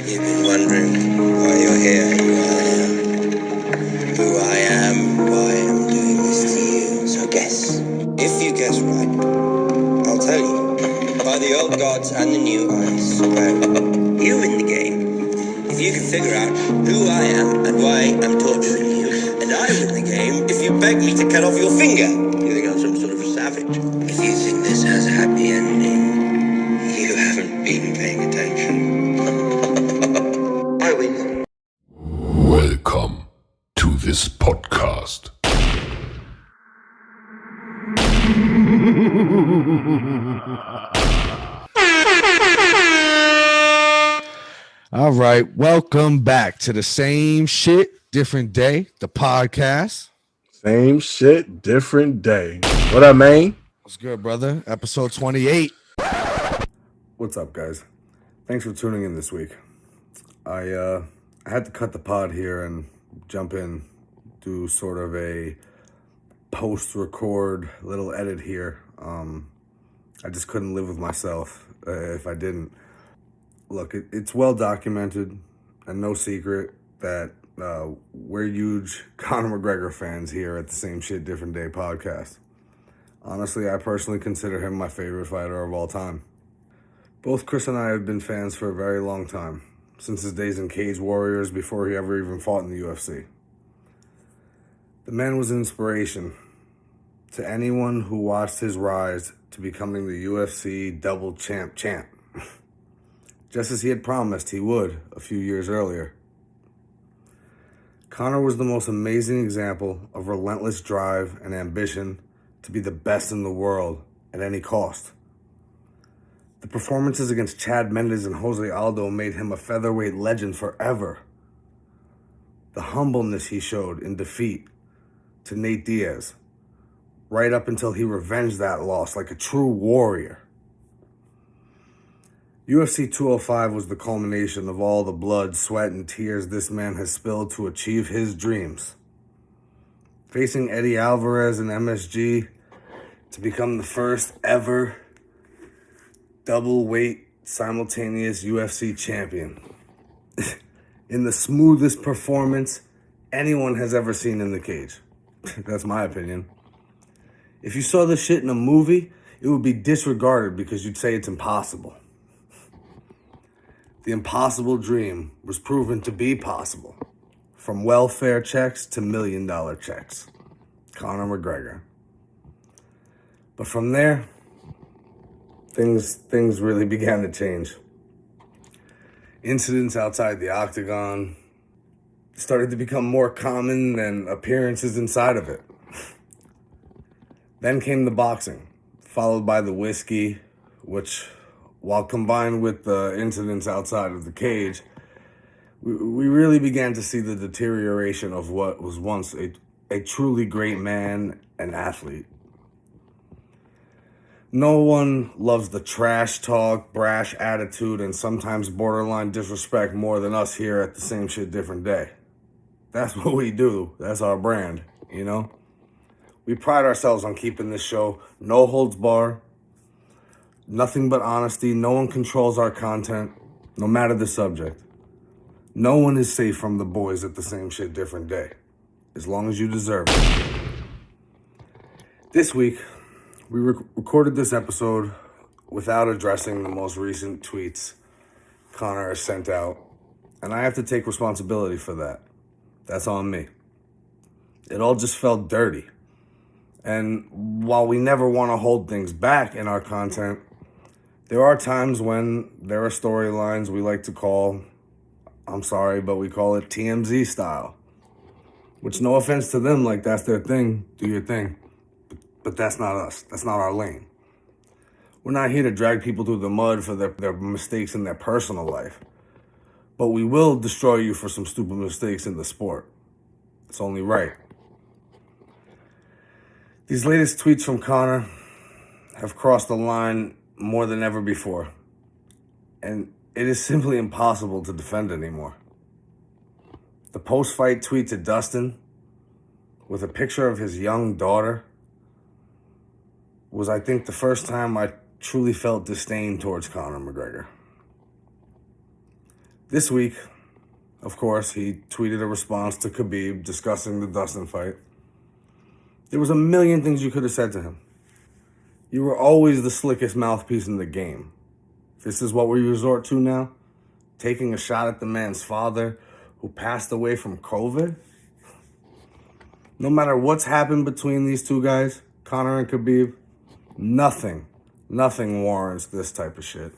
You've been wondering why you're here, who I am, why I'm doing this to you. So guess. If you guess right, I'll tell you. By the old gods and the new, I swear. You win the game. If you can figure out who I am and why I'm torturing you, and I win the game if you beg me to cut off your finger. You think I'm some sort of savage? If you think this has a happy ending, you haven't been paying attention. I win. Welcome to this podcast. All right, welcome back to the Same Shit, Different Day, the podcast. Same shit, different day. What up, man? What's good, brother? Episode 28. What's up, guys? Thanks for tuning in this week. I had to cut the pod here and jump in, do sort of a post-record little edit here. I just couldn't live with myself if I didn't. Look, it's well documented and no secret that we're huge Conor McGregor fans here at the Same Shit, Different Day podcast. Honestly, I personally consider him my favorite fighter of all time. Both Chris and I have been fans for a very long time, since his days in Cage Warriors before he ever even fought in the UFC. The man was an inspiration to anyone who watched his rise to becoming the UFC double champ. Just as he had promised he would a few years earlier. Conor was the most amazing example of relentless drive and ambition to be the best in the world at any cost. The performances against Chad Mendes and Jose Aldo made him a featherweight legend forever. The humbleness he showed in defeat to Nate Diaz, right up until he revenged that loss like a true warrior. UFC 205 was the culmination of all the blood, sweat, and tears this man has spilled to achieve his dreams. Facing Eddie Alvarez and MSG to become the first ever double weight simultaneous UFC champion. In the smoothest performance anyone has ever seen in the cage. That's my opinion. If you saw this shit in a movie, it would be disregarded because you'd say it's impossible. The impossible dream was proven to be possible. From welfare checks to $1 million checks. Conor McGregor. But from there, things really began to change. Incidents outside the octagon started to become more common than appearances inside of it. Then came the boxing, followed by the whiskey, which, while combined with the incidents outside of the cage, we really began to see the deterioration of what was once a truly great man and athlete. No one loves the trash talk, brash attitude, and sometimes borderline disrespect more than us here at the Same Shit, Different Day. That's what we do. That's our brand, you know? We pride ourselves on keeping this show no holds bar, nothing but honesty. No one controls our content, no matter the subject. No one is safe from the boys at the Same Shit, Different Day, as long as you deserve it. This week, we recorded this episode without addressing the most recent tweets Conor has sent out, and I have to take responsibility for that. That's on me. It all just felt dirty. And while we never want to hold things back in our content, there are times when there are storylines we like to call, I'm sorry, but we call it TMZ style. Which, no offense to them, like that's their thing, do your thing. But that's not us. That's not our lane. We're not here to drag people through the mud for their mistakes in their personal life. But we will destroy you for some stupid mistakes in the sport. It's only right. These latest tweets from Conor have crossed the line more than ever before. And it is simply impossible to defend anymore. The post-fight tweet to Dustin with a picture of his young daughter was, I think, the first time I truly felt disdain towards Conor McGregor. This week, of course, he tweeted a response to Khabib discussing the Dustin fight. There was a million things you could have said to him. You were always the slickest mouthpiece in the game. This is what we resort to now? Taking a shot at the man's father who passed away from COVID? No matter what's happened between these two guys, Conor and Khabib, nothing warrants this type of shit.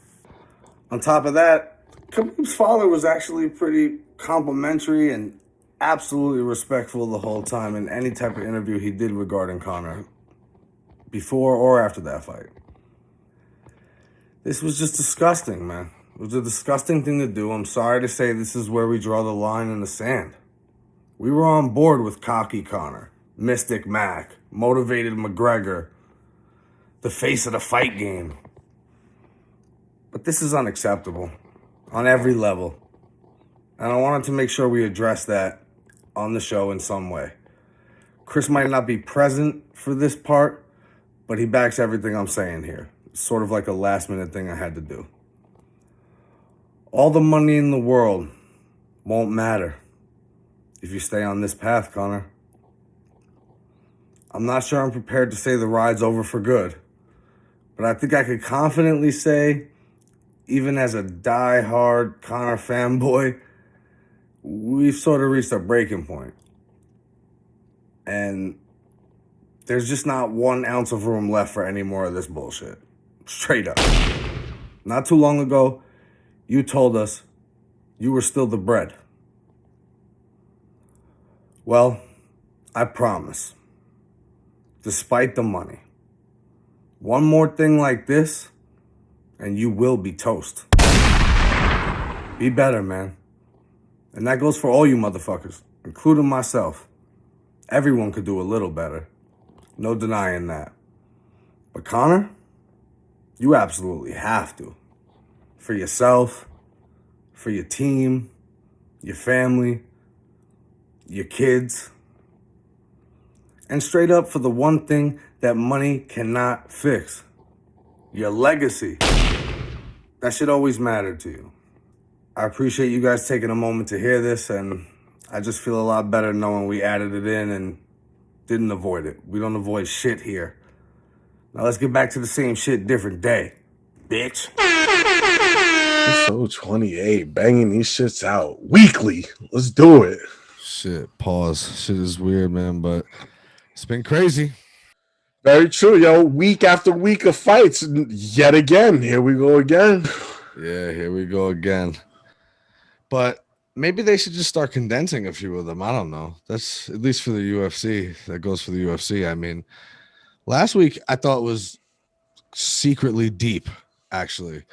On top of that, Khabib's father was actually pretty complimentary and absolutely respectful the whole time in any type of interview he did regarding Conor, before or after that fight. This was just disgusting, man. It was a disgusting thing to do. I'm sorry to say this is where we draw the line in the sand. We were on board with cocky Conor, Mystic Mac, motivated McGregor, the face of the fight game. But this is unacceptable on every level. And I wanted to make sure we address that on the show in some way. Chris might not be present for this part, but he backs everything I'm saying here. It's sort of like a last minute thing I had to do. All the money in the world won't matter if you stay on this path, Conor. I'm not sure I'm prepared to say the ride's over for good, but I think I could confidently say, even as a die-hard Conor fanboy, we've sort of reached a breaking point. And there's just not 1 ounce of room left for any more of this bullshit. Straight up. Not too long ago, you told us you were still the bread. Well, I promise. Despite the money, one more thing like this, and you will be toast. Be better, man. And that goes for all you motherfuckers, including myself. Everyone could do a little better. No denying that. But Conor, you absolutely have to. For yourself, for your team, your family, your kids. And straight up for the one thing that money cannot fix. Your legacy. That should always matter to you. I appreciate you guys taking a moment to hear this, and I just feel a lot better knowing we added it in and didn't avoid it. We don't avoid shit here. Now let's get back to the same shit, different day, bitch. Episode 28, banging these shits out weekly. Let's do it. Shit, pause. Shit is weird, man, but it's been crazy. Very true, yo. Week after week of fights. Yet again, here we go again. Yeah, here we go again. But maybe they should just start condensing a few of them. I don't know. That's at least for the UFC. That goes for the UFC. I mean, last week I thought was secretly deep, actually.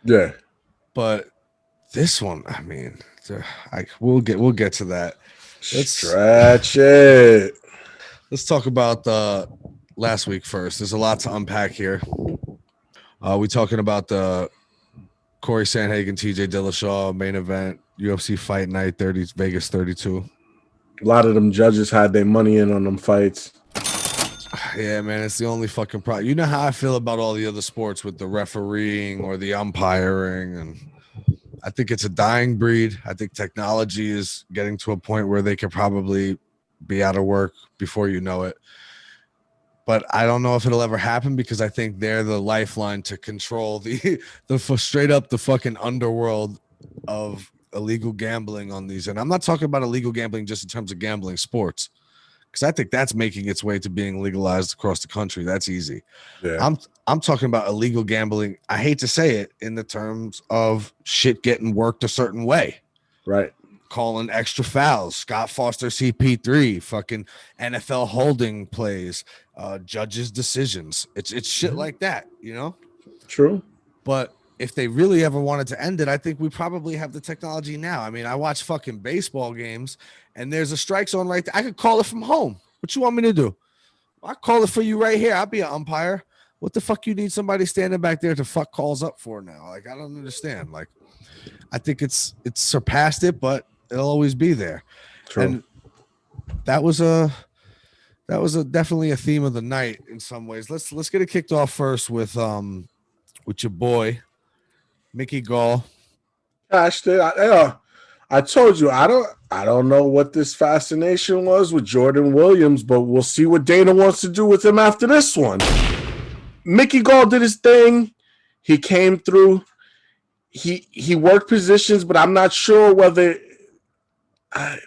Yeah. But this one, I mean, we'll get to that. Let's stretch it. Let's talk about last week first. There's a lot to unpack here. We talking about the Corey Sandhagen, TJ Dillashaw main event, UFC Fight Night, Vegas 32. A lot of them judges had their money in on them fights. Yeah, man, it's the only fucking problem. You know how I feel about all the other sports with the refereeing or the umpiring, and I think it's a dying breed. I think technology is getting to a point where they could probably be out of work before you know it. But I don't know if it'll ever happen because I think they're the lifeline to control the straight up the fucking underworld of illegal gambling on these. And I'm not talking about illegal gambling just in terms of gambling sports, because I think that's making its way to being legalized across the country. That's easy. Yeah. I'm talking about illegal gambling. I hate to say it in the terms of shit getting worked a certain way. Right. Calling extra fouls, Scott Foster CP3, fucking NFL holding plays, judges' decisions. It's shit like that, you know? True. But if they really ever wanted to end it, I think we probably have the technology now. I mean, I watch fucking baseball games and there's a strike zone right there. I could call it from home. What you want me to do? I'll call it for you right here. I'll be an umpire. What the fuck you need somebody standing back there to fuck calls up for now? Like, I don't understand. Like, I think it's surpassed it, but it'll always be there. True. And that was definitely a theme of the night in some ways. Let's get it kicked off first with your boy Mickey Gall. Trashed it. I told you I don't know what this fascination was with Jordan Williams, but we'll see what Dana wants to do with him after this one. McKee Gall did his thing. He came through. He worked positions, but I'm not sure whether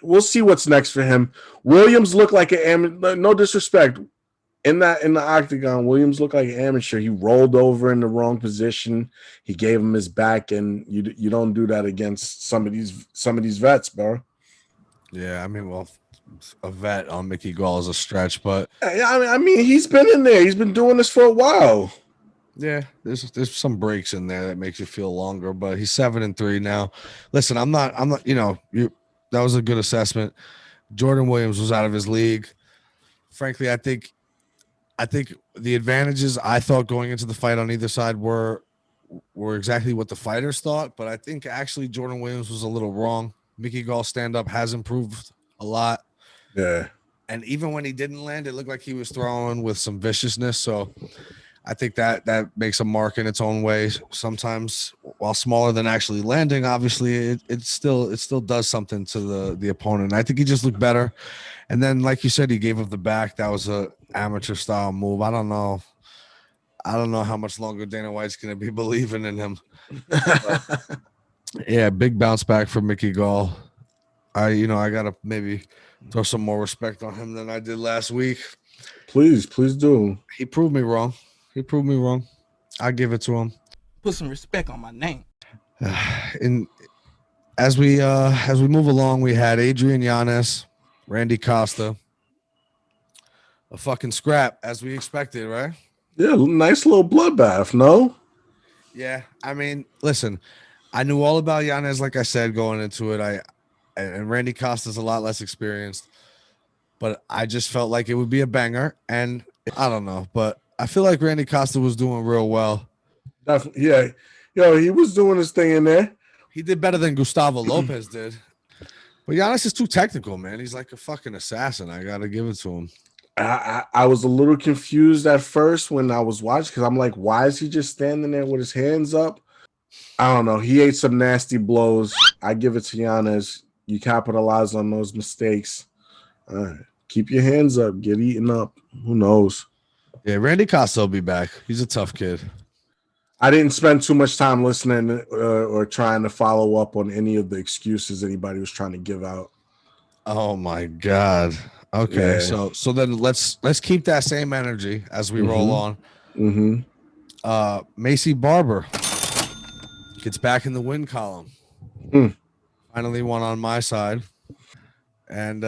we'll see what's next for him. Williams looked like an amateur. No disrespect. In the octagon, Williams looked like an amateur. He rolled over in the wrong position. He gave him his back, and you don't do that against some of these vets, bro. Yeah, I mean, well, a vet on McKee Gall is a stretch, but I mean, he's been in there. He's been doing this for a while. yeah, there's some breaks in there that makes you feel longer, but he's 7-3 now. Listen, I'm not, that was a good assessment. Jordan Williams was out of his league. Frankly, I think the advantages I thought going into the fight on either side were exactly what the fighters thought, but I think actually Jordan Williams was a little wrong. McKee Gall's stand-up has improved a lot. Yeah. And even when he didn't land, it looked like he was throwing with some viciousness. So I think that makes a mark in its own way. Sometimes, while smaller than actually landing, obviously it still does something to the opponent. I think he just looked better. And then, like you said, he gave up the back. That was a amateur style move. I don't know how much longer Dana White's going to be believing in him. Yeah, big bounce back for McKee Gall. I got to maybe throw some more respect on him than I did last week. Please do. He proved me wrong. I give it to him. Put some respect on my name. And as we move along, we had Adrian Yanez, Randy Costa, a fucking scrap as we expected, right? Yeah, nice little bloodbath, no? Yeah, I mean, listen, I knew all about Yanez, like I said, going into it. And Randy Costa's a lot less experienced, but I just felt like it would be a banger. And I don't know, but I feel like Randy Costa was doing real well. Definitely, yeah. Yo, he was doing his thing in there. He did better than Gustavo Lopez did. But Yanez is too technical, man. He's like a fucking assassin. I got to give it to him. I was a little confused at first when I was watching because I'm like, why is he just standing there with his hands up? I don't know. He ate some nasty blows. I give it to Yanez. You capitalize on those mistakes. Keep your hands up. Get eaten up. Who knows? Yeah, Randy Costa will be back. He's a tough kid. I didn't spend too much time listening or trying to follow up on any of the excuses anybody was trying to give out. Oh my God. Okay, Yeah. so then let's keep that same energy as we roll on. Mm-hmm. Macy Barber gets back in the win column. Finally one on my side. And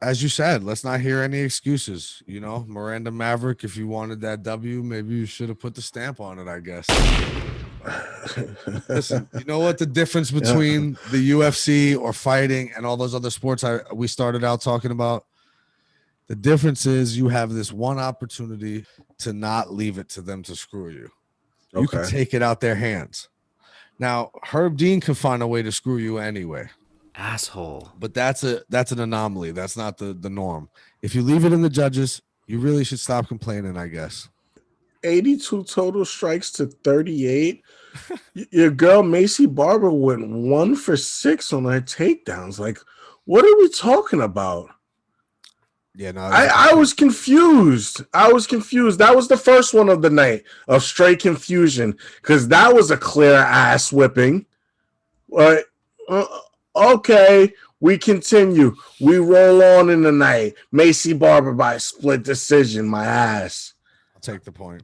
as you said, let's not hear any excuses. You know, Miranda Maverick, if you wanted that W, maybe you should have put the stamp on it, I guess. Listen, you know what the difference between the UFC or fighting and all those other sports we started out talking about? The difference is you have this one opportunity to not leave it to them to screw you. You can take it out their hands. Now, Herb Dean can find a way to screw you anyway. Asshole. But that's an anomaly. That's not the norm. If you leave it in the judges, you really should stop complaining, I guess. 82 total strikes to 38. Your girl Macy Barber went 1 for 6 on her takedowns. Like, what are we talking about? Yeah, no, I was confused. That was the first one of the night of straight confusion because that was a clear ass whipping. Okay, we continue. We roll on in the night. Macy Barber by split decision. My ass. I'll take the point.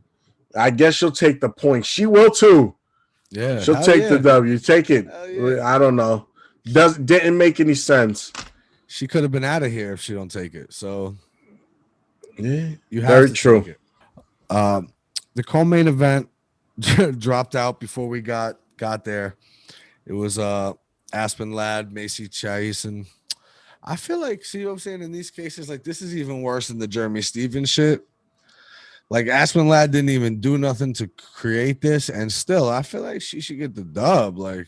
I guess she'll take the point. She will too. Yeah, she'll take the W. Take it. Yeah. I don't know. Didn't make any sense. She could have been out of here if she don't take it. So yeah, you have very to true. Take it. The co-main event dropped out before we got there. It was Aspen Ladd, Macy Chase, and I feel like, see what I'm saying, in these cases, like this is even worse than the Jeremy Stevens shit. Like Aspen Ladd didn't even do nothing to create this, and still, I feel like she should get the dub. Like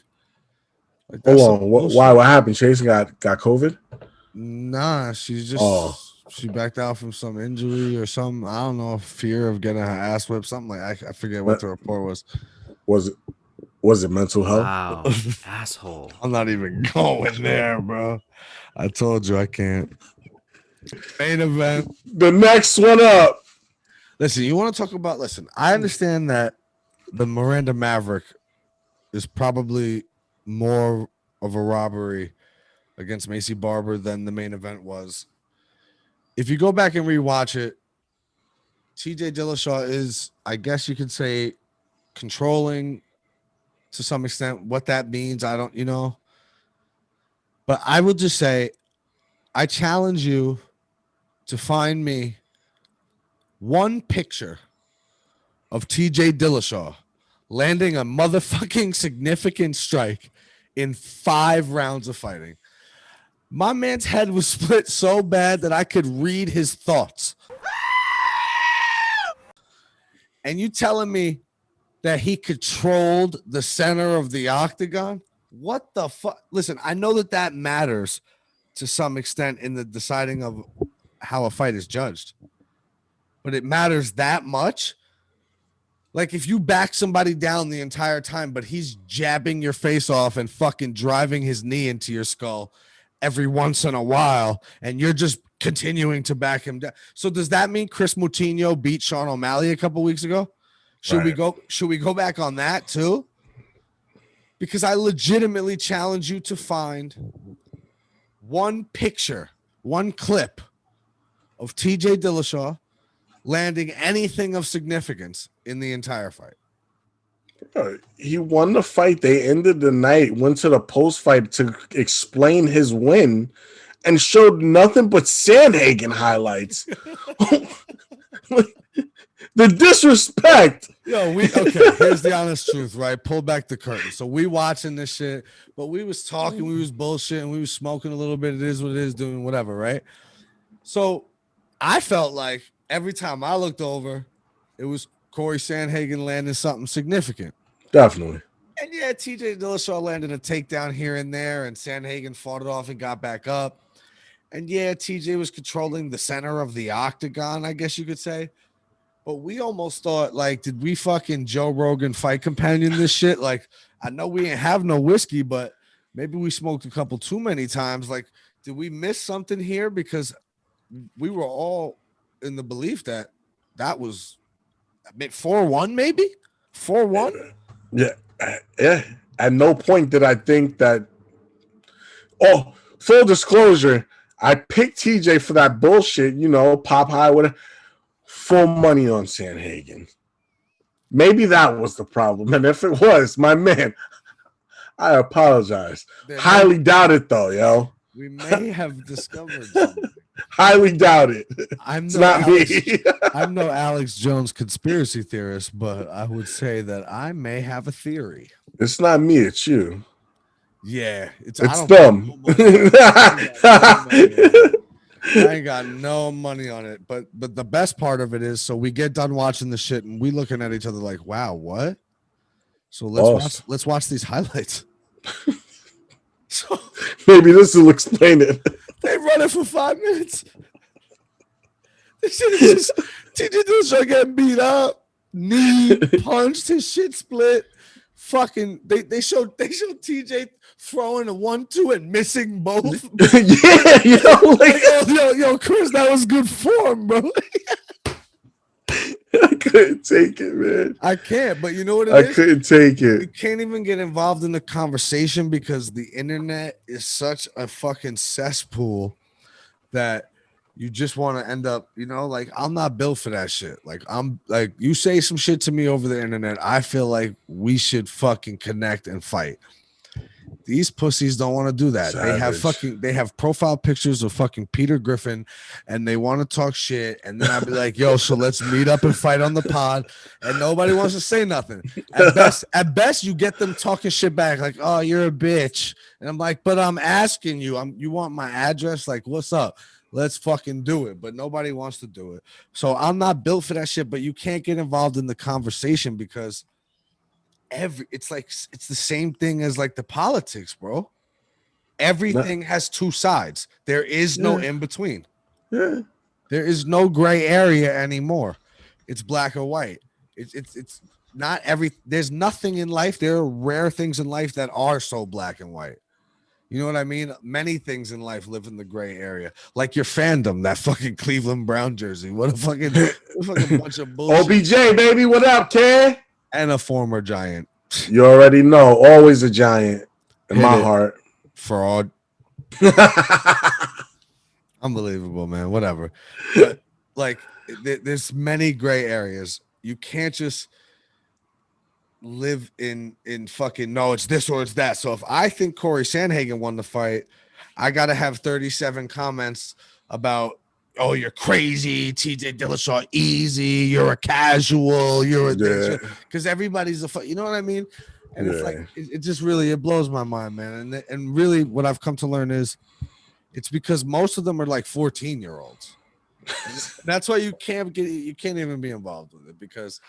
hold on, why? What happened? Chase got COVID? Nah, she's just she backed out from some injury or some, I don't know, fear of getting her ass whipped, something like I forget what the report was. Was it? Was it mental health? Wow, asshole. I'm not even going there, bro. I told you I can't. Main event. The next one up. Listen, you want to talk about? Listen, I understand that the Miranda Maverick is probably more of a robbery against Macy Barber than the main event was. If you go back and rewatch it, TJ Dillashaw is, I guess you could say, controlling to some extent. What that means, I don't, But I would just say, I challenge you to find me one picture of TJ Dillashaw landing a motherfucking significant strike in 5 rounds of fighting. My man's head was split so bad that I could read his thoughts. And you telling me that he controlled the center of the octagon? What the fuck? Listen, I know that matters to some extent in the deciding of how a fight is judged. But it matters that much? Like if you back somebody down the entire time, but he's jabbing your face off and fucking driving his knee into your skull every once in a while, and you're just continuing to back him down. So does that mean Chris Moutinho beat Sean O'Malley a couple weeks ago? Should we go back on that too? Because I legitimately challenge you to find one picture, one clip of TJ Dillashaw landing anything of significance in the entire fight. He won the fight. They ended the night, went to the post-fight to explain his win, and showed nothing but Sandhagen highlights. The disrespect. Here's the honest truth, right? Pull back the curtain. So we watching this shit, but we was talking, we was bullshitting, we was smoking a little bit. It is what it is, doing whatever, right? So I felt like every time I looked over, it was Corey Sandhagen landing something significant. Definitely. And yeah, TJ Dillashaw landed a takedown here and there, and Sandhagen fought it off and got back up. And yeah, TJ was controlling the center of the octagon, I guess you could say. But we almost thought, like, did we fucking Joe Rogan fight companion this shit? Like, I know we ain't have no whiskey, but maybe we smoked a couple too many times. Like, did we miss something here? Because we were all in the belief that was 4-1, maybe 4-1. Yeah. At no point did I think that. Oh, full disclosure, I picked TJ for that bullshit, pop high with full money on Sandhagen. Maybe that was the problem. And if it was, my man, I apologize. Highly doubt it, though, yo. We may have discovered something. Highly doubt it. It's not me. I'm no Alex Jones conspiracy theorist, but I would say that I may have a theory. It's not me, it's you. Yeah, it's them. I ain't got no money on it, but the best part of it is, so we get done watching the shit and we looking at each other like, wow, what? So let's watch these highlights. So maybe this will explain it. They run it for 5 minutes. This shit is just TJ Dillashaw getting beat up, knee punched, his shit split. Fucking they showed TJ throwing a 1-2 and missing both. Yo, Chris, that was good form, bro. I couldn't take it, man. I can't, but you know what I couldn't take it. You can't even get involved in the conversation because the internet is such a fucking cesspool that you just want to end up, like, I'm not built for that shit. Like, I'm like, you say some shit to me over the internet, I feel like we should fucking connect and fight. These pussies don't want to do that. Savage. They have profile pictures of fucking Peter Griffin and they want to talk shit. And then I'd be like, yo, so let's meet up and fight on the pod. And nobody wants to say nothing. At best, you get them talking shit back. Like, oh, you're a bitch. And I'm like, but I'm asking you, you want my address? Like, what's up? Let's fucking do it. But nobody wants to do it. So I'm not built for that shit, but you can't get involved in the conversation because it's the same thing as like the politics, bro. Everything has two sides. There is no in between. Yeah. There is no gray area anymore. It's black or white. It's there's nothing in life. There are rare things in life that are so black and white. You know what I mean? Many things in life live in the gray area, like your fandom, that fucking Cleveland Brown jersey. What a fucking bunch of bullshit. OBJ, baby, what up, kid? And a former Giant. You already know, always a Giant in Hit my it. heart. Fraud. Unbelievable, man. Whatever. But like, there's many gray areas. You can't just live in fucking no, it's this or it's that. So if I think Corey Sandhagen won the fight, I gotta have 37 comments about, oh, you're crazy, TJ Dillashaw, easy, you're a casual, you're a this, because everybody's you know what I mean? And it's like it just really blows my mind, man. And really what I've come to learn is it's because most of them are like 14-year-olds. That's why you can't even be involved with it, because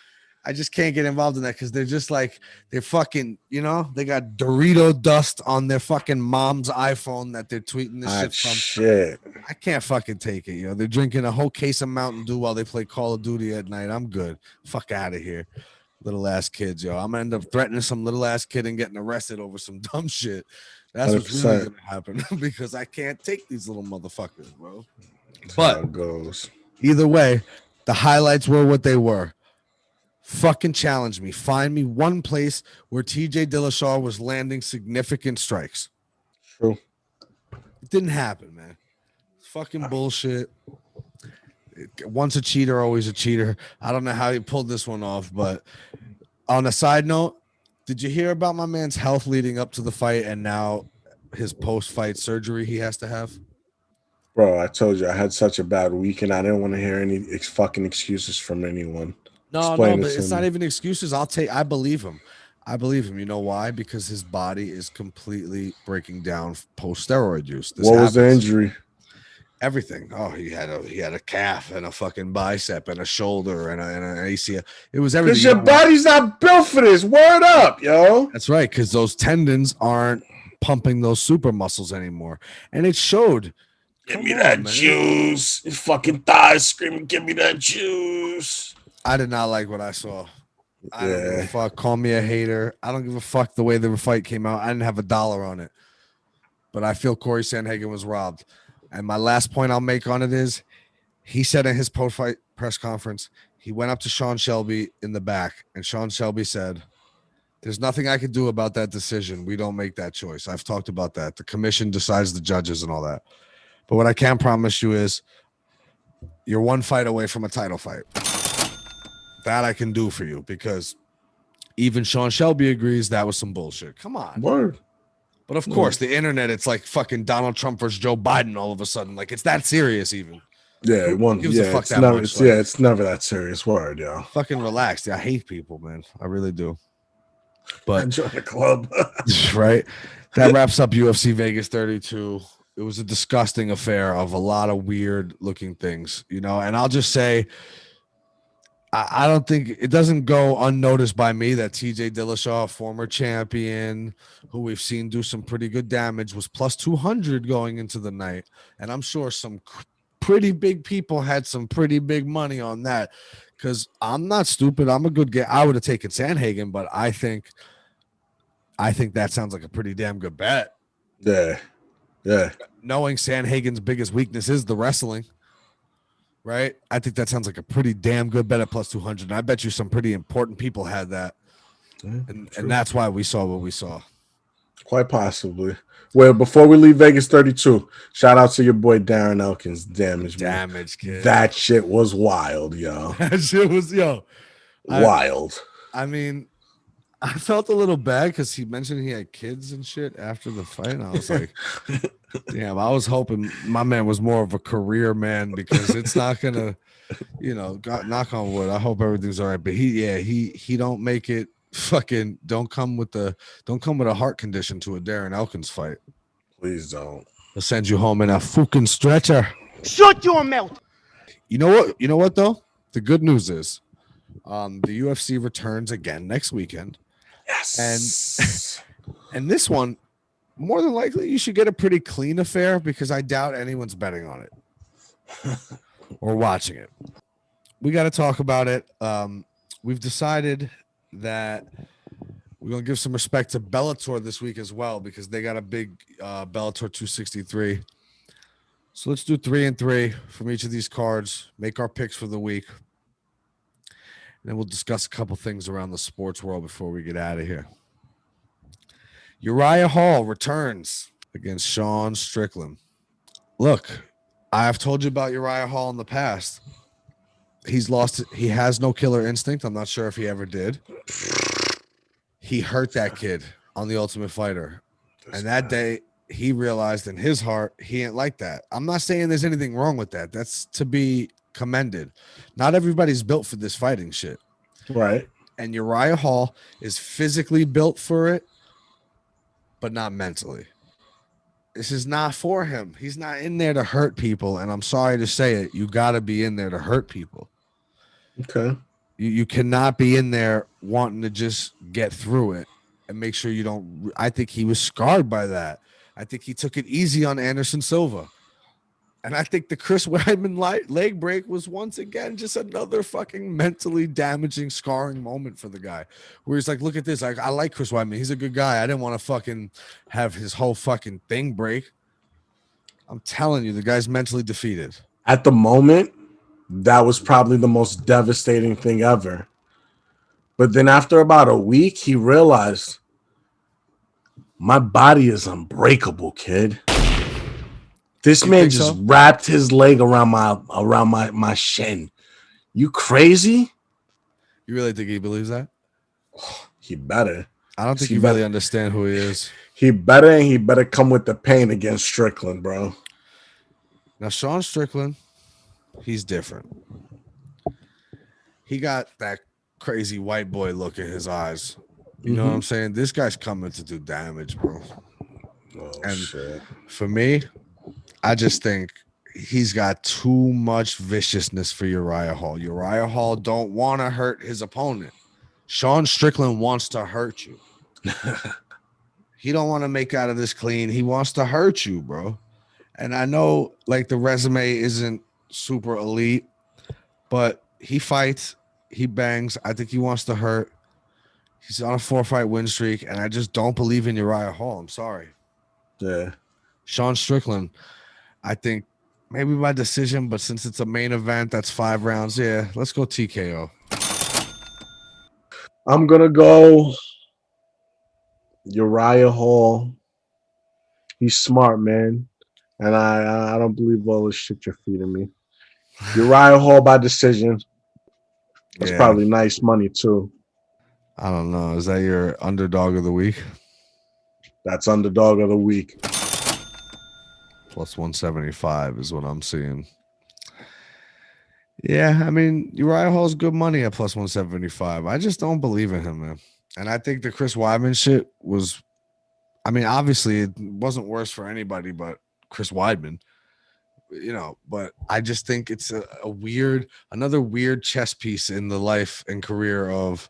I just can't get involved in that, because they're just like, they're fucking, you know, they got Dorito dust on their fucking mom's iPhone that they're tweeting this shit from. Shit. I can't fucking take it. You know, they're drinking a whole case of Mountain Dew while they play Call of Duty at night. I'm good. Fuck out of here. Little ass kids, yo. I'm gonna end up threatening some little ass kid and getting arrested over some dumb shit. That's 100%. What's really gonna happen, because I can't take these little motherfuckers, bro. That's but how it goes. Either way, the highlights were what they were. Fucking challenge me. Find me one place where TJ Dillashaw was landing significant strikes. True. It didn't happen, man. It's fucking bullshit. Once a cheater, always a cheater. I don't know how he pulled this one off, but on a side note, did you hear about my man's health leading up to the fight and now his post-fight surgery he has to have? Bro, I told you I had such a bad week and I didn't want to hear any fucking excuses from anyone. No, but it's not even excuses. I believe him. You know why? Because his body is completely breaking down post-steroid use. What was the injury? Everything. Oh, he had a calf and a fucking bicep and a shoulder and an ACL. It was everything. Because your body's not built for this. Word up, yo. That's right, because those tendons aren't pumping those super muscles anymore. And it showed. Give me that juice. Your fucking thighs screaming, give me that juice. I did not like what I saw. I don't give a fuck. Call me a hater. I don't give a fuck the way the fight came out. I didn't have $1 on it. But I feel Corey Sandhagen was robbed. And my last point I'll make on it is, he said in his post-fight press conference, he went up to Sean Shelby in the back, and Sean Shelby said, there's nothing I could do about that decision. We don't make that choice. I've talked about that. The commission decides the judges and all that. But what I can promise you is you're one fight away from a title fight. That I can do for you, because even Sean Shelby agrees that was some bullshit. Come on. Word. But of course, the internet, it's like fucking Donald Trump versus Joe Biden all of a sudden. Like, it's that serious even. Yeah, it's never that serious. Word, yo. Fucking relax. I hate people, man. I really do. But enjoy the club. Right? That wraps up UFC Vegas 32. It was a disgusting affair of a lot of weird looking things, you know, and I'll just say, I don't think it doesn't go unnoticed by me that TJ Dillashaw, former champion, who we've seen do some pretty good damage, was plus 200 going into the night. And I'm sure some pretty big people had some pretty big money on that, because I'm not stupid. I'm a good guy. I would have taken Sandhagen, but I think that sounds like a pretty damn good bet. Yeah. Yeah. Knowing Sandhagen's biggest weakness is the wrestling. Right? I think that sounds like a pretty damn good bet at plus 200. And I bet you some pretty important people had that. And that's why we saw what we saw. Quite possibly. Well, before we leave Vegas 32, shout out to your boy Darren Elkins. Damage, kid. That shit was wild, yo. That shit was, wild. I mean, I felt a little bad because he mentioned he had kids and shit after the fight. And I was like, damn, I was hoping my man was more of a career man, because it's not gonna, knock on wood. I hope everything's all right. But he don't make it. Fucking don't come with a heart condition to a Darren Elkins fight. Please don't. He'll send you home in a fucking stretcher. Shut your mouth. You know what though? The good news is, the UFC returns again next weekend. Yes. And this one, more than likely, you should get a pretty clean affair, because I doubt anyone's betting on it or watching it. We got to talk about it. We've decided that we're going to give some respect to Bellator this week as well, because they got a big Bellator 263. So let's do 3 and 3 from each of these cards, make our picks for the week. And then we'll discuss a couple things around the sports world before we get out of here. Uriah Hall returns against Sean Strickland. Look, I've told you about Uriah Hall in the past. He has no killer instinct. I'm not sure if he ever did. He hurt that kid on The Ultimate Fighter. And that day, he realized in his heart, he ain't like that. I'm not saying there's anything wrong with that. That's to be commended. Not everybody's built for this fighting shit. Right. And Uriah Hall is physically built for it, but not mentally. This is not for him. He's not in there to hurt people. And I'm sorry to say it. You got to be in there to hurt people. Okay. You cannot be in there wanting to just get through it and make sure you don't. I think he was scarred by that. I think he took it easy on Anderson Silva. And I think the Chris Weidman leg break was once again just another fucking mentally damaging, scarring moment for the guy. Where he's like, look at this. I like Chris Weidman. He's a good guy. I didn't want to fucking have his whole fucking thing break. I'm telling you, the guy's mentally defeated. At the moment, that was probably the most devastating thing ever. But then after about a week, he realized my body is unbreakable, kid. This man just wrapped his leg around my shin. You crazy? You really think he believes that? He better. I don't think you really understand who he is. He better come with the pain against Strickland, bro. Now, Sean Strickland, he's different. He got that crazy white boy look in his eyes. You know what I'm saying? This guy's coming to do damage, bro. Oh, and shit. For me, I just think he's got too much viciousness for Uriah Hall. Uriah Hall don't want to hurt his opponent. Sean Strickland wants to hurt you. He don't want to make out of this clean. He wants to hurt you, bro. And I know, like, the resume isn't super elite, but he fights, he bangs. I think he wants to hurt. He's on a 4-fight win streak, and I just don't believe in Uriah Hall. I'm sorry. Yeah. Sean Strickland, I think maybe by decision, but since it's a main event, that's 5 rounds. Yeah, let's go TKO. I'm going to go Uriah Hall. He's smart, man. And I don't believe all this shit you're feeding me. Uriah Hall by decision. That's probably nice money, too. I don't know. Is that your underdog of the week? That's underdog of the week. Plus 175 is what I'm seeing. Yeah, I mean, Uriah Hall's good money at plus 175. I just don't believe in him, man. And I think the Chris Weidman shit was, I mean, obviously it wasn't worse for anybody but Chris Weidman, you know, but I just think it's another weird chess piece in the life and career of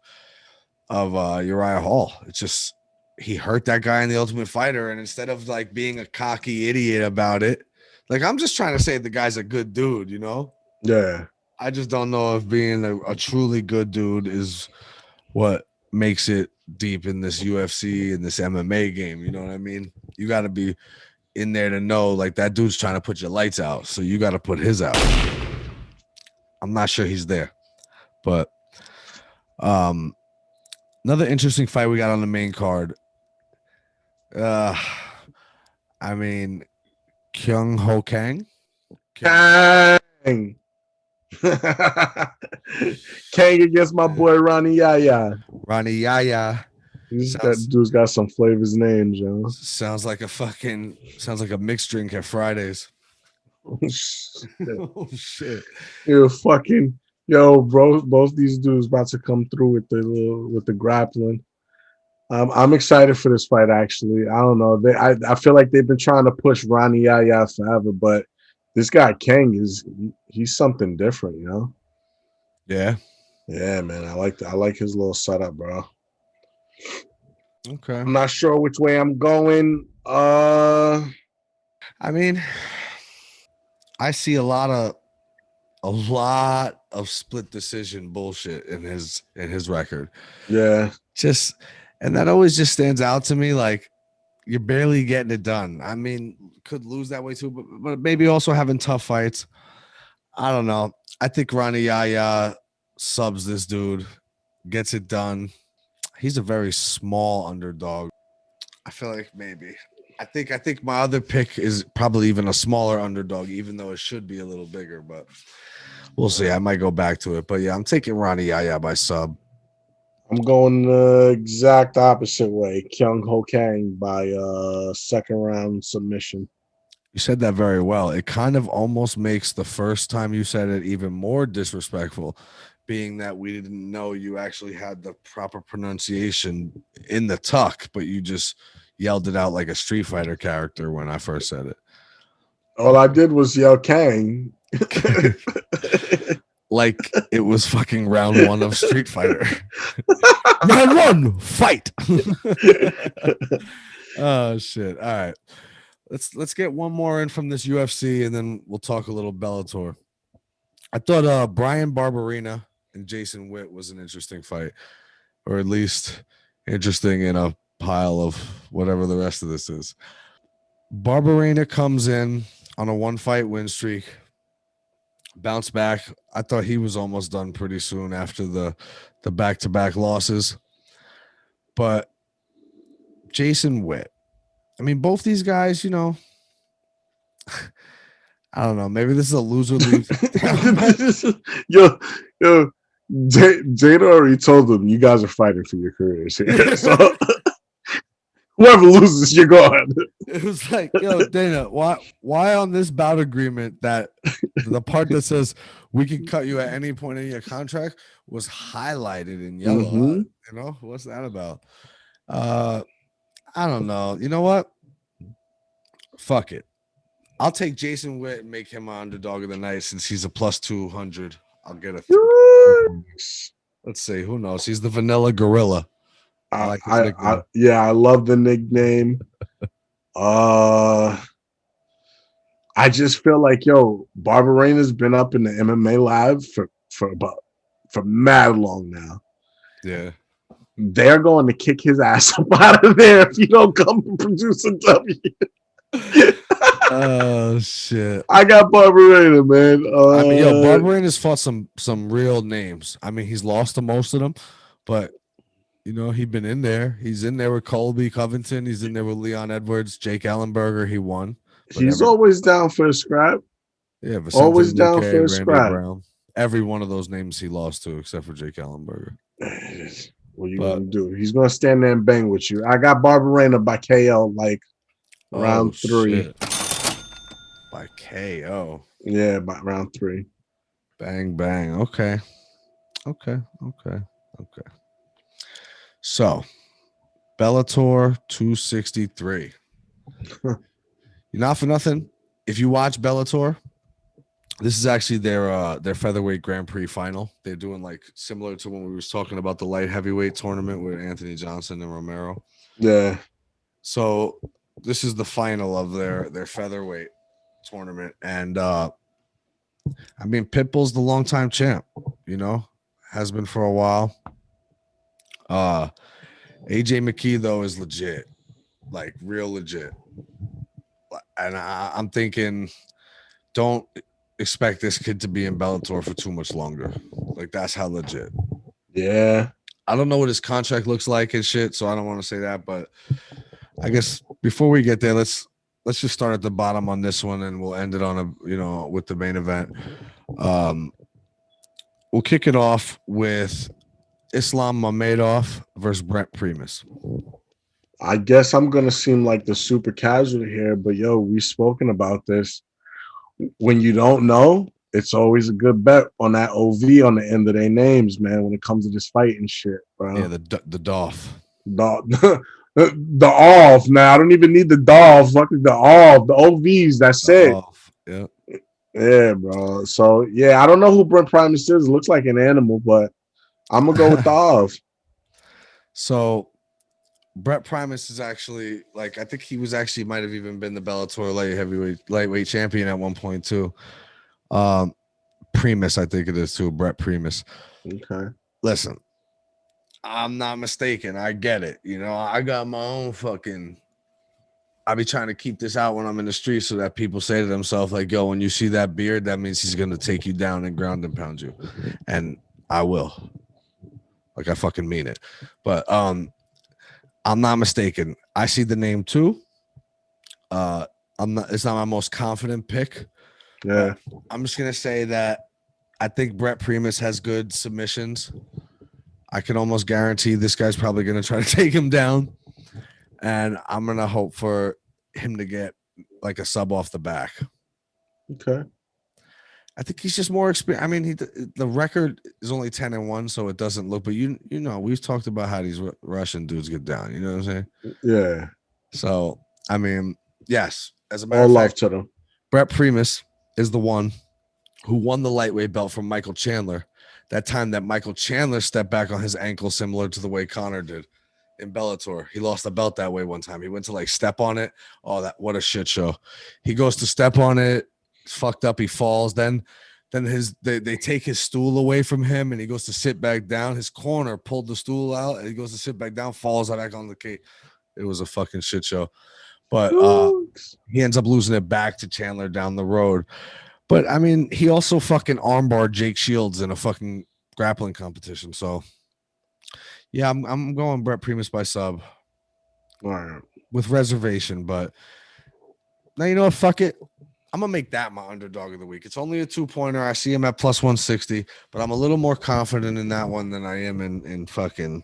Uriah Hall. It's just, he hurt that guy in The Ultimate Fighter, and instead of like being a cocky idiot about it, like, I'm just trying to say the guy's a good dude, you know? Yeah. I just don't know if being a truly good dude is what makes it deep in this UFC and this MMA game. You know what I mean? You got to be in there to know, like, that dude's trying to put your lights out, so you got to put his out. I'm not sure he's there, but another interesting fight we got on the main card. I mean, Kyung Ho Kang. Kang. Kang against my boy Ronnie Yaya. Ronnie Yaya. That dude's got some flavors names, yo. Sounds like a mixed drink at Fridays. Oh shit. Oh shit. Yo, bro, both these dudes about to come through with the grappling. I'm excited for this fight, actually. I don't know. I feel like they've been trying to push Ronnie Yaya forever, but this guy Kang he's something different, you know? Yeah. Yeah, man. I like his little setup, bro. Okay. I'm not sure which way I'm going. I mean, I see a lot of split decision bullshit in his record. Yeah. And that always just stands out to me. Like, you're barely getting it done. I mean, could lose that way too, but maybe also having tough fights. I don't know. I think Ronnie Yaya subs this dude, gets it done. He's a very small underdog. I feel like maybe. I think my other pick is probably even a smaller underdog, even though it should be a little bigger, but we'll see. I might go back to it. But yeah, I'm taking Ronnie Yaya by sub. I'm going the exact opposite way. Kyung Ho Kang by second round submission. You said that very well. It kind of almost makes the first time you said it even more disrespectful, being that we didn't know you actually had the proper pronunciation in the tuck, but you just yelled it out like a Street Fighter character when I first said it. All I did was yell Kang. Like it was fucking round one of Street Fighter. Round one, fight. Oh shit. All right. Let's get one more in from this UFC and then we'll talk a little Bellator. I thought Brian Barberena and Jason Witt was an interesting fight, or at least interesting in a pile of whatever the rest of this is. Barberena comes in on a 1-fight win streak, bounce back. I thought he was almost done pretty soon after the back-to-back losses. But Jason Witt, I mean, both these guys, you know, I don't know. Maybe this is a loser league. yo, Jada already told them you guys are fighting for your careers here. So whoever loses, you're gone. It was like, yo, Dana, why on this bout agreement that the part that says we can cut you at any point in your contract was highlighted in yellow? Mhm. You know, what's that about? I don't know. You know what? Fuck it. I'll take Jason Witt and make him my underdog of the night since he's a plus 200. I'll get a 3. Let's see. Who knows? He's the vanilla gorilla. I like his nickname. I love the nickname. I just feel like, yo, Barberena's been up in the MMA lab for mad long now. Yeah. They're going to kick his ass up out of there if you don't come and produce a W. Oh shit! I got Barberena, man. I mean, yo, Barberena's fought some real names. I mean, he's lost to most of them, but you know, he's been in there. He's in there with Colby Covington. He's in there with Leon Edwards, Jake Ellenberger. He won. He's always down for a scrap. Yeah, always down for a Randy scrap. Brown. Every one of those names he lost to, except for Jake Ellenberger. What are you gonna do? He's gonna stand there and bang with you. I got Barberena by KO, like round 3. Shit. By KO. Yeah, by round 3. Bang bang. Okay. So, Bellator 263. You're not for nothing. If you watch Bellator, this is actually their featherweight Grand Prix final. They're doing like similar to when we was talking about the light heavyweight tournament with Anthony Johnson and Romero. Yeah. So this is the final of their featherweight tournament, and I mean, Pitbull's the longtime champ. You know, has been for a while. AJ McKee though is legit, like real legit, and I'm thinking, don't expect this kid to be in Bellator for too much longer. Like that's how legit. Yeah. I don't know what his contract looks like and shit, so I don't want to say that. But I guess before we get there, let's just start at the bottom on this one, and we'll end it on with the main event. We'll kick it off with Islam Mamedov versus Brent Primus. I guess I'm gonna seem like the super casual here, but yo, we've spoken about this. When you don't know, it's always a good bet on that OV on the end of their names, man, when it comes to this fight and shit, bro. Yeah, the Dolph. The off. Now I don't even need the Dolph. Fucking the off. The OVs. That's it. Yeah. Yeah, bro. So yeah, I don't know who Brent Primus is. Looks like an animal, but I'm gonna go with the off. So Brett Primus is actually, like, I think he was actually might have even been the Bellator lightweight champion at one point too. Primus, I think it is too. Brett Primus. Okay. Listen, I'm not mistaken. I get it. You know, I got my own fucking. I be trying to keep this out when I'm in the street so that people say to themselves, like, yo, when you see that beard, that means he's going to take you down and ground and pound you. And I will. Like, I fucking mean it. But I'm not mistaken. I see the name too. It's not my most confident pick. Yeah. I'm just going to say that I think Brett Primus has good submissions. I can almost guarantee this guy's probably going to try to take him down. And I'm going to hope for him to get like a sub off the back. Okay. I think he's just more experienced. I mean, the record is only 10-1, so it doesn't look. But you know, we've talked about how these Russian dudes get down. You know what I'm saying? Yeah. So I mean, yes. As a matter All of love fact, to them. Brett Primus is the one who won the lightweight belt from Michael Chandler. That time that Michael Chandler stepped back on his ankle, similar to the way Conor did in Bellator. He lost the belt that way one time. He went to like step on it. Oh, what a shit show. He goes to step on it. Fucked up. He falls. Then they take his stool away from him and he goes to sit back down. His corner pulled the stool out and he goes to sit back down, falls back on the cage. It was a fucking shit show. But he ends up losing it back to Chandler down the road. But I mean, he also fucking armbarred Jake Shields in a fucking grappling competition. So yeah, I'm going Brett Primus by sub. All right. With reservation, but now you know what? Fuck it. I'm gonna make that my underdog of the week. It's only a 2-pointer. I see him at plus 160, but I'm a little more confident in that one than I am in fucking,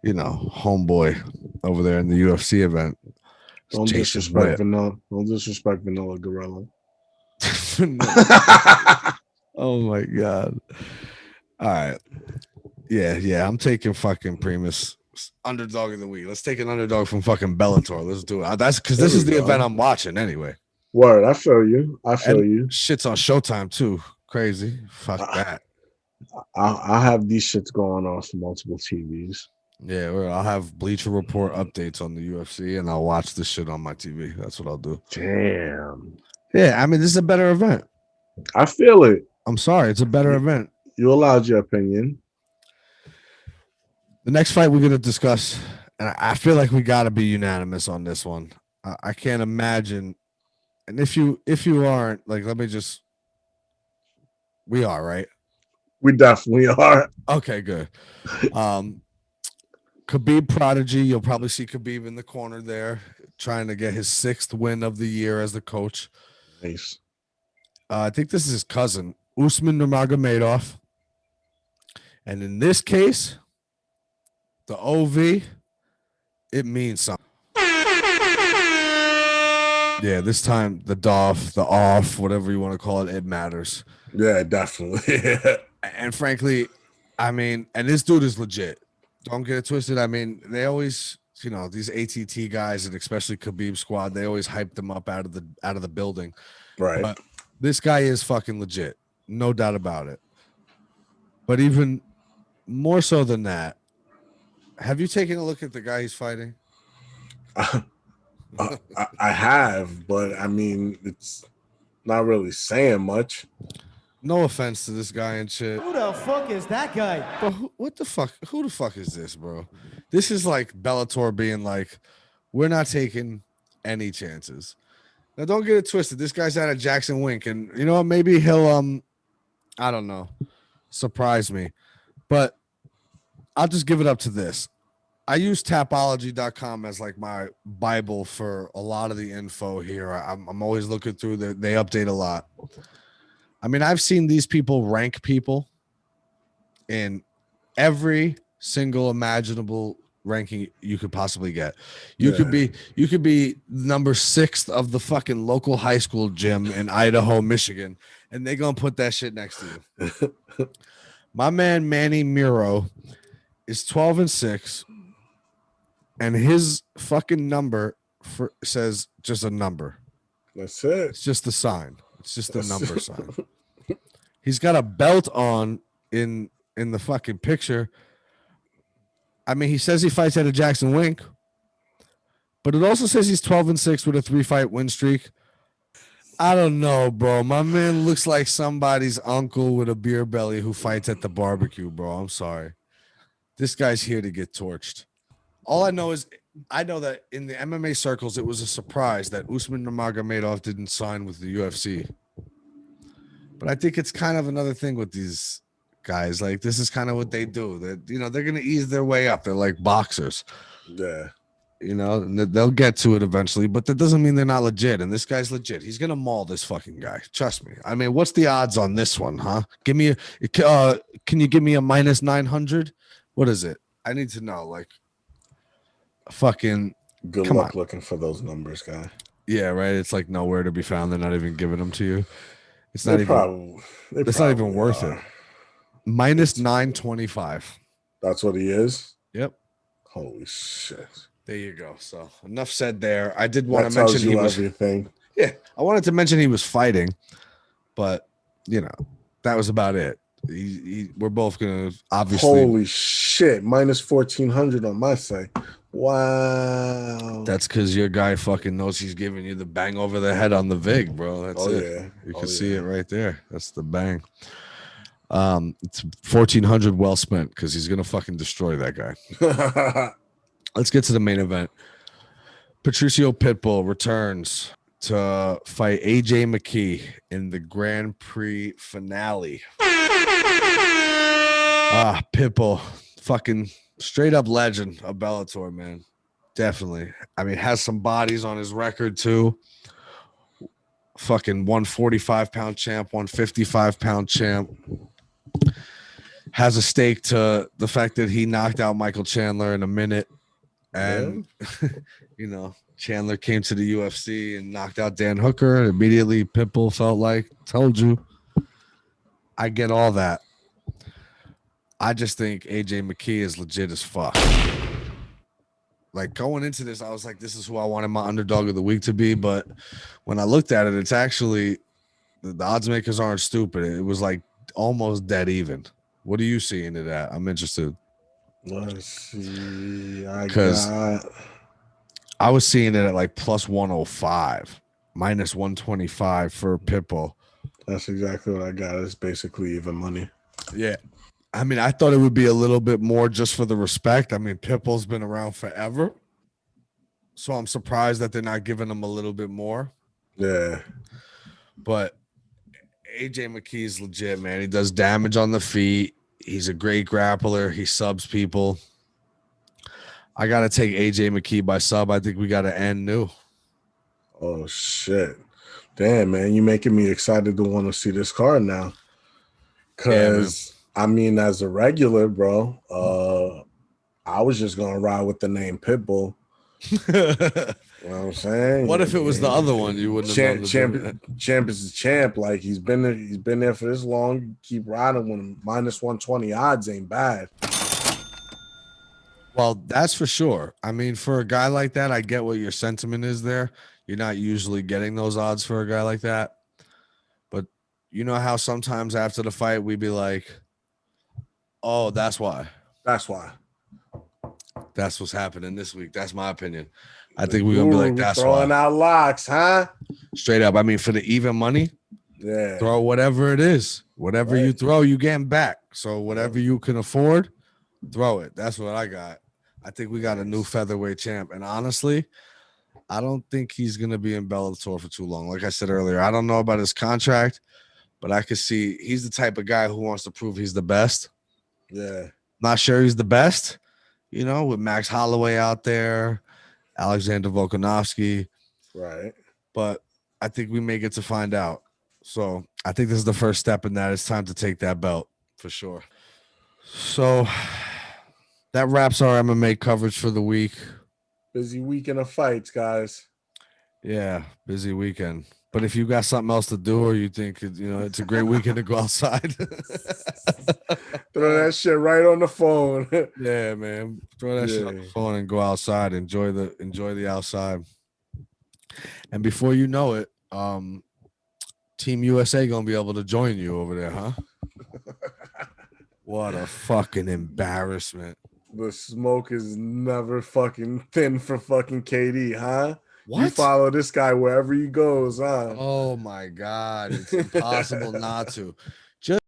you know, homeboy over there in the UFC event. Don't disrespect Vanilla. Don't disrespect Vanilla Gorilla. Oh my god. All right. Yeah. I'm taking fucking Primus underdog of the week. Let's take an underdog from fucking Bellator. Let's do it. That's because this is the event I'm watching anyway. Word, I feel you. Shit's on Showtime too. Crazy. Fuck that. I have these shits going on for multiple TVs. Yeah, I'll have Bleacher Report updates on the UFC and I'll watch this shit on my TV. That's what I'll do. Damn. Yeah, I mean, this is a better event. I feel it. I'm sorry. It's a better event. You allowed your opinion. The next fight we're going to discuss, and I feel like we got to be unanimous on this one. I can't imagine. And if you aren't, like, we are, right? We definitely are. Okay, good. Khabib Prodigy, you'll probably see Khabib in the corner there, trying to get his 6th win of the year as the coach. Nice. I think this is his cousin, Usman Namagomedov. And in this case, the OV, it means something. Yeah, this time the DOF, the off, whatever you want to call it, it matters. Yeah, definitely. And frankly, I mean, and this dude is legit. Don't get it twisted. I mean, they always, you know, these ATT guys and especially Khabib squad, they always hype them up out of the building. Right. But this guy is fucking legit. No doubt about it. But even more so than that, have you taken a look at the guy he's fighting? I have, but I mean, it's not really saying much. No offense to this guy and shit. Who the fuck is that guy? But what the fuck? Who the fuck is this, bro? This is like Bellator being like, we're not taking any chances. Now, don't get it twisted. This guy's out of Jackson Wink, and you know what? Maybe he'll, I don't know, surprise me. But I'll just give it up to this. I use Tapology.com as like my Bible for a lot of the info here. I'm always looking through. They update a lot. I mean, I've seen these people rank people in every single imaginable ranking you could possibly get. You could be number 6th of the fucking local high school gym in Idaho, Michigan, and they're gonna put that shit next to you. My man Manny Muro is 12-6, and his fucking number says just a number. That's it. It's just the sign. It's just the number sign. He's got a belt on in the fucking picture. I mean, he says he fights out of Jackson Wink, but it also says he's 12-6 with a 3-fight win streak. I don't know, bro. My man looks like somebody's uncle with a beer belly who fights at the barbecue, bro. I'm sorry. This guy's here to get torched. All I know is I know that in the MMA circles, it was a surprise that Usman Namagomedov didn't sign with the UFC. But I think it's kind of another thing with these guys. Like, this is kind of what they do. That, you know, they're going to ease their way up. They're like boxers. Yeah. You know, and they'll get to it eventually, but that doesn't mean they're not legit. And this guy's legit. He's gonna maul this fucking guy. Trust me. I mean, what's the odds on this one, huh? Give me can you give me a minus 900? What is it? I need to know. Like, fucking Good come luck on. looking for those numbers, guy. Yeah, right. It's like nowhere to be found. They're not even giving them to you. It's not They even. probably. It's not even worth are. it. Minus 925. That's what he is. Yep. Holy shit. There you go. So enough said there. I did want That to tells mention you he was. everything. Yeah, I wanted to mention he was fighting, but you know that was about it. We're both gonna obviously. Holy shit! Minus 1,400 on my side. Wow. That's because your guy fucking knows he's giving you the bang over the head on the vig, bro. That's it. Yeah. You can see it right there. That's the bang. It's 1,400 well spent because he's gonna fucking destroy that guy. Let's get to the main event. Patricio Pitbull returns to fight AJ McKee in the Grand Prix finale. Pitbull, fucking straight up legend of Bellator, man. Definitely. I mean, has some bodies on his record too. Fucking 145-pound champ, 155-pound champ. Has a stake to the fact that he knocked out Michael Chandler in a minute. And, you know, Chandler came to the UFC and knocked out Dan Hooker. And immediately, Pitbull felt like, told you. I get all that. I just think AJ McKee is legit as fuck. Like, going into this, I was like, this is who I wanted my underdog of the week to be. But when I looked at it, it's actually, the odds makers aren't stupid. It was like almost dead even. What are you seeing it at? I'm interested. Let's see. I was seeing it at like plus 105, minus 125 for Pitbull. That's exactly what I got. It's basically even money. Yeah. I mean, I thought it would be a little bit more just for the respect. I mean, Pitbull's been around forever. So I'm surprised that they're not giving him a little bit more. Yeah. But AJ McKee's legit, man. He does damage on the feet. He's a great grappler. He subs people. I got to take AJ McKee by sub. I think we got to end new. Oh, shit. Damn, man. You're making me excited to want to see this card now. Because, I mean, as a regular, bro, I was just going to ride with the name Pitbull. You know what I'm saying? What if it was the other one? You wouldn't have champ is the champ. Like, he's been there for this long. You keep riding with him. Minus 120 odds ain't bad. Well, that's for sure. I mean, for a guy like that, I get what your sentiment is there. You're not usually getting those odds for a guy like that. But you know how sometimes after the fight, we'd be like, oh, that's why. That's why. That's what's happening this week. That's my opinion. I think we're going to be like, that's throwing why. out locks, huh? Straight up. I mean, for the even money, yeah, throw whatever it is. Whatever you throw, you getting back. So whatever you can afford, throw it. That's what I got. I think we got a new featherweight champ. And honestly, I don't think he's going to be in Bellator for too long. Like I said earlier, I don't know about his contract, but I could see he's the type of guy who wants to prove he's the best. Yeah. Not sure he's the best, you know, with Max Holloway out there, Alexander Volkanovski. Right. But I think we may get to find out. So I think this is the first step in that. It's time to take that belt for sure. So that wraps our MMA coverage for the week. Busy weekend of fights, guys. Yeah, busy weekend. But if you got something else to do or you think, you know, it's a great weekend to go outside. Throw that shit right on the phone. Yeah, man. Throw that shit on the phone and go outside. Enjoy the outside. And before you know it, Team USA gonna be able to join you over there, huh? What a fucking embarrassment. The smoke is never fucking thin for fucking KD, huh? You follow this guy wherever he goes, huh? Oh my God. It's impossible not to. Just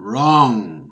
Wrong.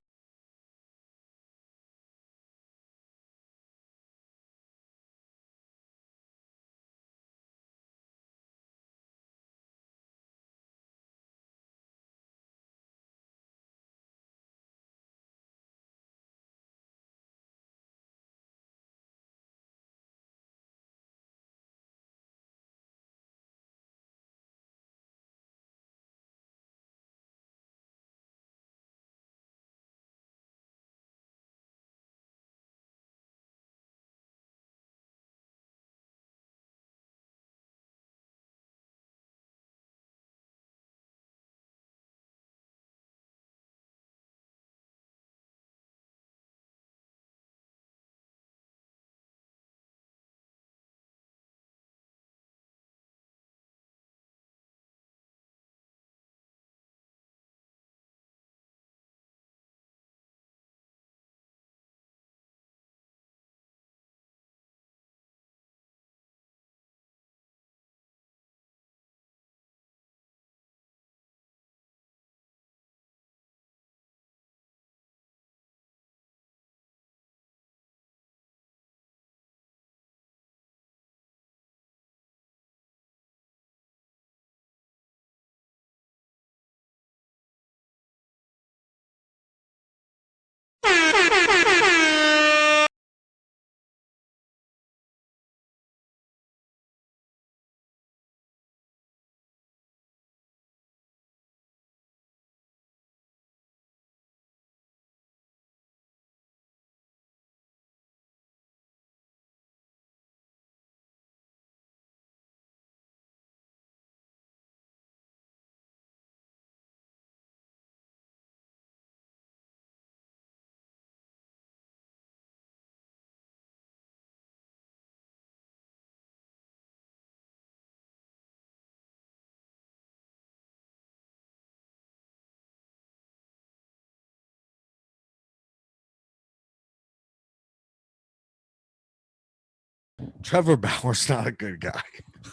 Trevor Bauer's not a good guy.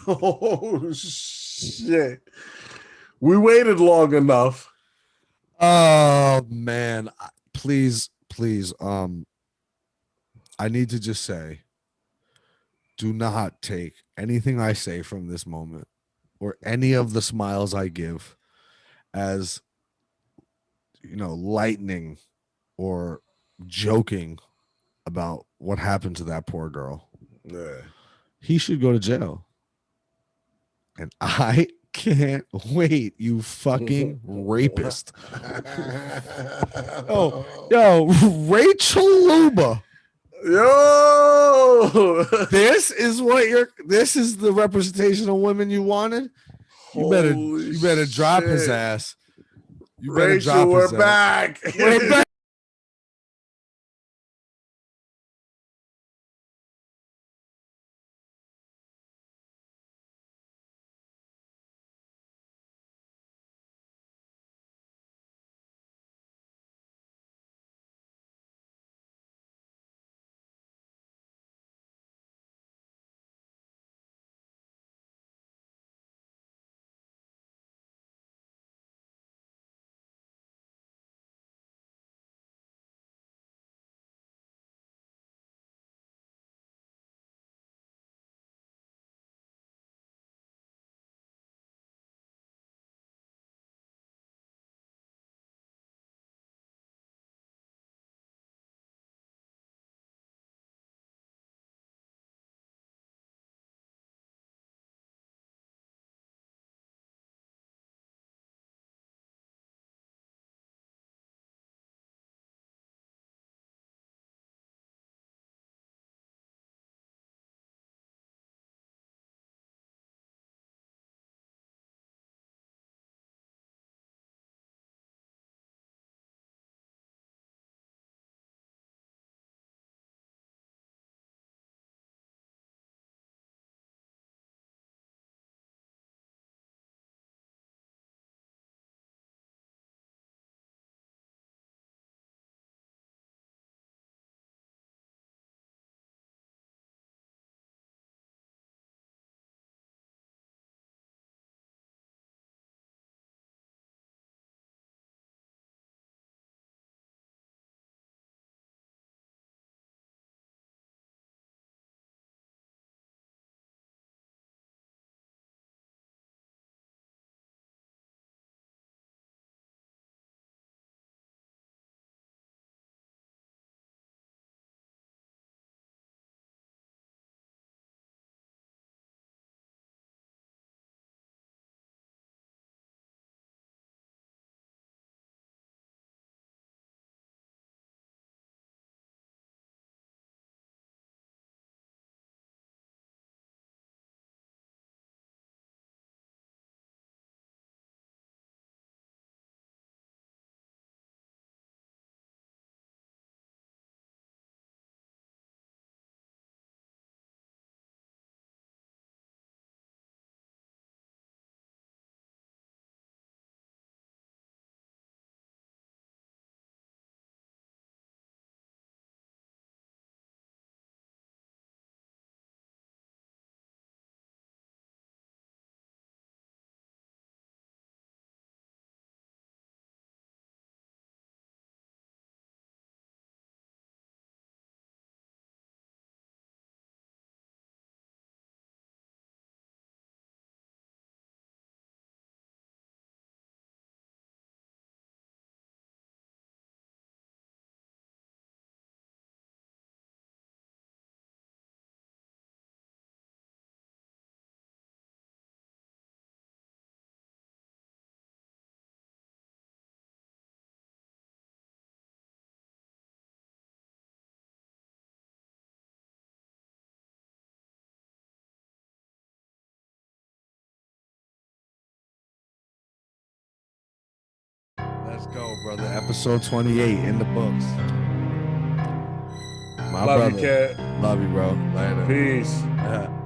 Oh shit! We waited long enough. Oh man, please. I need to just say, do not take anything I say from this moment or any of the smiles I give as, lightning or joking about what happened to that poor girl. Yeah. He should go to jail. And I can't wait, you fucking rapist. Yo, Rachel Luba. Yo, This is the representation of women you wanted. You better drop his ass. You better Rachel, drop we're his ass. back. We're back. Let's go, brother. Episode 28 in the books. My Love brother. you, kid. Love you, bro. Later. Peace. Yeah.